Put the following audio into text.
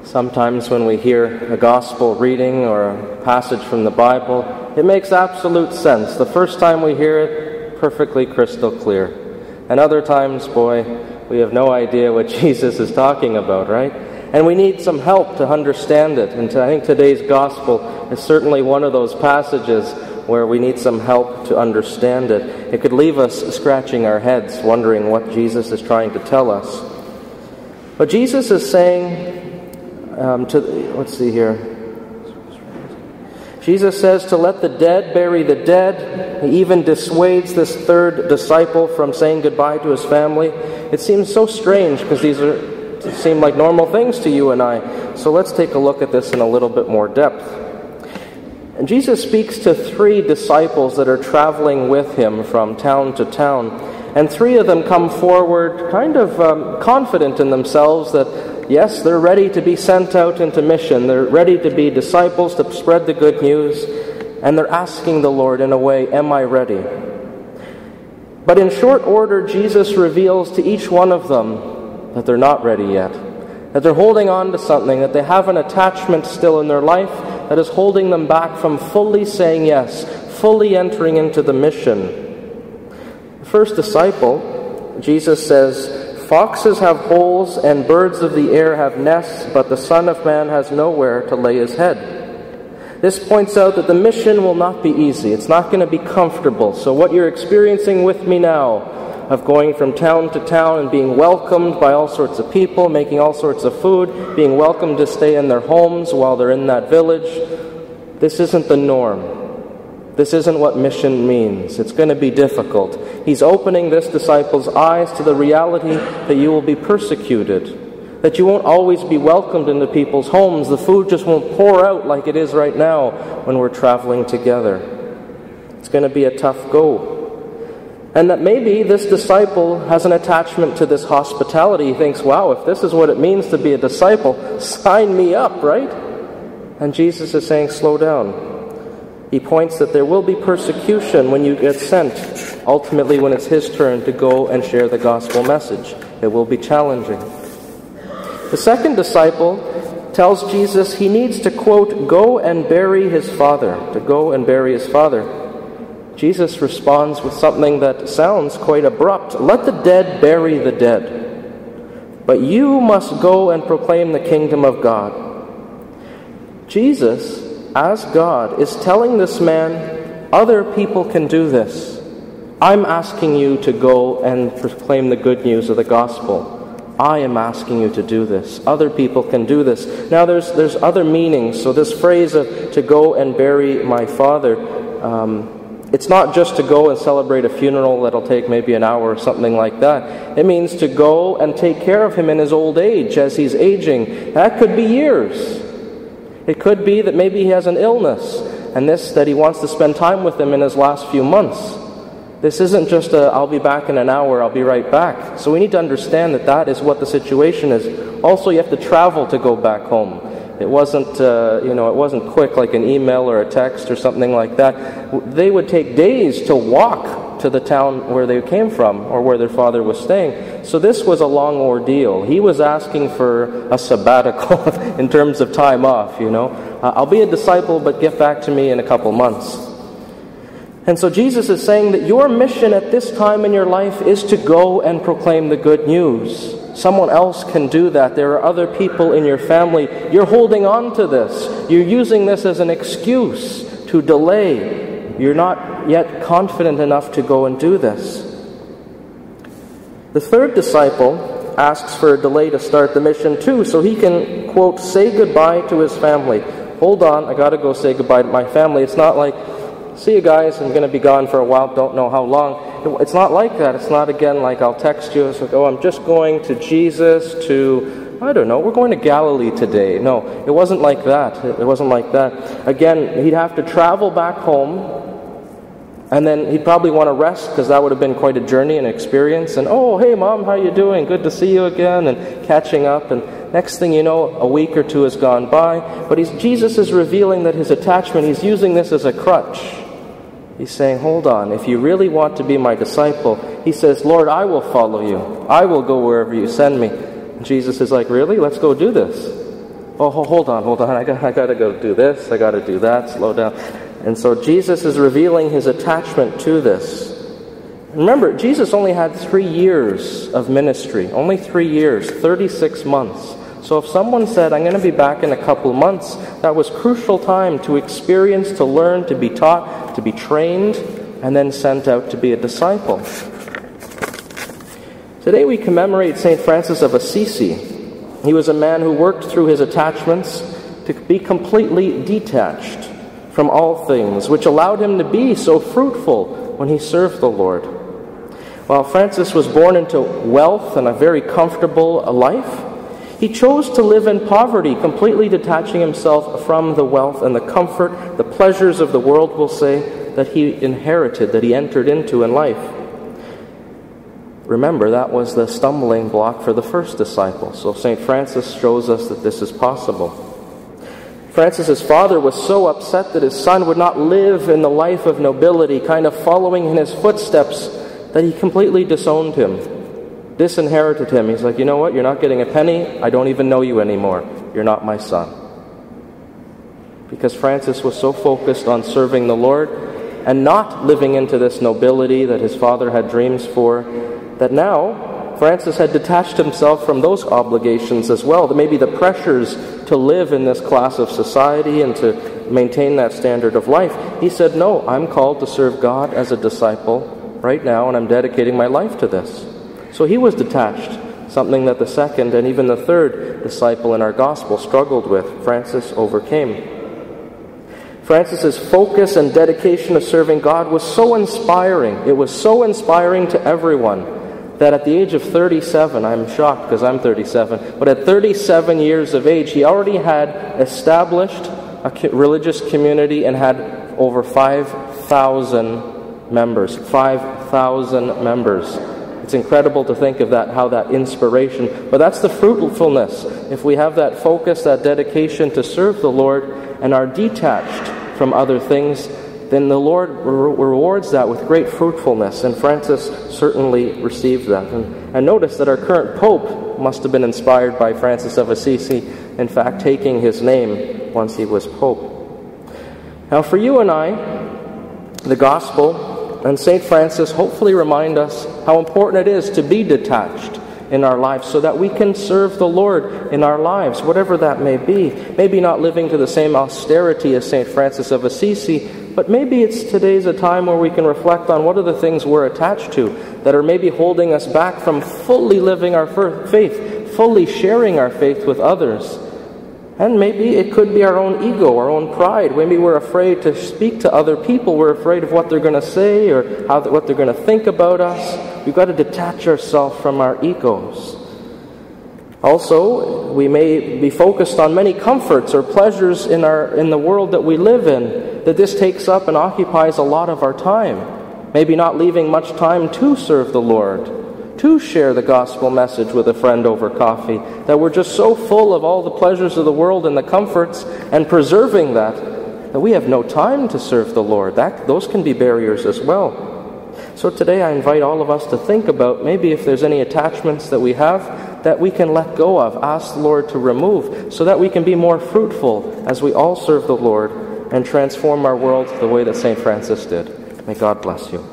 Sometimes when we hear a gospel reading or a passage from the Bible, it makes absolute sense. The first time we hear it, perfectly crystal clear. And other times, boy, we have no idea what Jesus is talking about, right? And we need some help to understand it. And I think today's gospel is certainly one of those passages where we need some help to understand it. It could leave us scratching our heads, wondering what Jesus is trying to tell us. But Jesus is saying, Jesus says to let the dead bury the dead. He even dissuades this third disciple from saying goodbye to his family. It seems so strange because these seem like normal things to you and I. So let's take a look at this in a little bit more depth. And Jesus speaks to 3 disciples that are traveling with him from town to town. And 3 of them come forward kind of confident in themselves that, yes, they're ready to be sent out into mission. They're ready to be disciples, to spread the good news. And they're asking the Lord in a way, am I ready? But in short order, Jesus reveals to each one of them that they're not ready yet. That they're holding on to something, that they have an attachment still in their life that is holding them back from fully saying yes, fully entering into the mission. The first disciple, Jesus says, foxes have holes and birds of the air have nests, but the Son of Man has nowhere to lay his head. This points out that the mission will not be easy. It's not going to be comfortable. So what you're experiencing with me now, of going from town to town and being welcomed by all sorts of people, making all sorts of food, being welcomed to stay in their homes while they're in that village, this isn't the norm. This isn't what mission means. It's going to be difficult. He's opening this disciple's eyes to the reality that you will be persecuted, that you won't always be welcomed into people's homes. The food just won't pour out like it is right now when we're traveling together. It's going to be a tough go. And that maybe this disciple has an attachment to this hospitality. He thinks, wow, if this is what it means to be a disciple, sign me up, right? And Jesus is saying, slow down. He points that there will be persecution when you get sent, ultimately when it's his turn to go and share the gospel message. It will be challenging. The second disciple tells Jesus he needs to, quote, go and bury his father, to go and bury his father. Jesus responds with something that sounds quite abrupt. Let the dead bury the dead, but you must go and proclaim the kingdom of God. Jesus, as God, is telling this man, other people can do this. I'm asking you to go and proclaim the good news of the gospel. I am asking you to do this. Other people can do this. Now there's other meanings. So this phrase of to go and bury my father, it's not just to go and celebrate a funeral that'll take maybe an hour or something like that. It means to go and take care of him in his old age as he's aging. That could be years. It could be that maybe he has an illness and that he wants to spend time with him in his last few months. This isn't just I'll be back in an hour, I'll be right back. So we need to understand that is what the situation is. Also, you have to travel to go back home. It wasn't, it wasn't quick like an email or a text or something like that. They would take days to walk to the town where they came from or where their father was staying. So this was a long ordeal. He was asking for a sabbatical in terms of time off, I'll be a disciple, but get back to me in a couple months. And so Jesus is saying that your mission at this time in your life is to go and proclaim the good news. Someone else can do that. There are other people in your family. You're holding on to this. You're using this as an excuse to delay. You're not yet confident enough to go and do this. The third disciple asks for a delay to start the mission too, so he can, quote, say goodbye to his family. Hold on, I got to go say goodbye to my family. It's not like, see you guys, I'm going to be gone for a while, don't know how long. It's not like that. It's not, again, like I'll text you, it's like, oh, I'm just going to Jesus I don't know, we're going to Galilee today. No, it wasn't like that. It wasn't like that. Again, he'd have to travel back home, and then he'd probably want to rest, because that would have been quite a journey and experience. And, oh, hey, Mom, how you doing? Good to see you again, and catching up. And next thing you know, a week or two has gone by. But Jesus is revealing that his attachment, he's using this as a crutch. He's saying, hold on, if you really want to be my disciple, he says, Lord, I will follow you. I will go wherever you send me. And Jesus is like, really? Let's go do this. oh, hold on, I got to go do this, I got to do that, slow down. And so Jesus is revealing his attachment to this. Remember, Jesus only had 3 years of ministry, only 3 years, 36 months. So if someone said, I'm going to be back in a couple months, that was crucial time to experience, to learn, to be taught, to be trained, and then sent out to be a disciple. Today we commemorate St. Francis of Assisi. He was a man who worked through his attachments to be completely detached from all things, which allowed him to be so fruitful when he served the Lord. While Francis was born into wealth and a very comfortable life, he chose to live in poverty, completely detaching himself from the wealth and the comfort, the pleasures of the world, we'll say, that he inherited, that he entered into in life. Remember, that was the stumbling block for the first disciple. So St. Francis shows us that this is possible. Francis's father was so upset that his son would not live in the life of nobility, kind of following in his footsteps, that he completely disowned him, disinherited him. He's like, you know what, you're not getting a penny, I don't even know you anymore. You're not my son. Because Francis was so focused on serving the Lord and not living into this nobility that his father had dreams for, that now Francis had detached himself from those obligations as well, that maybe the pressures to live in this class of society and to maintain that standard of life. He said, no, I'm called to serve God as a disciple right now, and I'm dedicating my life to this. So he was detached, something that the second and even the third disciple in our gospel struggled with. Francis overcame. Francis's focus and dedication to serving God was so inspiring. It was so inspiring to everyone that at the age of 37, I'm shocked because I'm 37, but at 37 years of age, he already had established a religious community and had over 5,000 members. 5,000 members. It's incredible to think of that, how that inspiration, but that's the fruitfulness. If we have that focus, that dedication to serve the Lord and are detached from other things, then the Lord rewards that with great fruitfulness, and Francis certainly received that. And notice that our current Pope must have been inspired by Francis of Assisi, in fact, taking his name once he was Pope. Now for you and I, the Gospel and St. Francis hopefully remind us how important it is to be detached in our lives so that we can serve the Lord in our lives, whatever that may be. Maybe not living to the same austerity as St. Francis of Assisi, but maybe today's a time where we can reflect on what are the things we're attached to that are maybe holding us back from fully living our faith, fully sharing our faith with others. And maybe it could be our own ego, our own pride. Maybe we're afraid to speak to other people. We're afraid of what they're going to say or what they're going to think about us. We've got to detach ourselves from our egos. Also, we may be focused on many comforts or pleasures in the world that we live in, that this takes up and occupies a lot of our time. Maybe not leaving much time to serve the Lord, to share the gospel message with a friend over coffee, that we're just so full of all the pleasures of the world and the comforts and preserving that we have no time to serve the Lord. Those can be barriers as well. So today I invite all of us to think about maybe if there's any attachments that we have that we can let go of, ask the Lord to remove, so that we can be more fruitful as we all serve the Lord and transform our world the way that St. Francis did. May God bless you.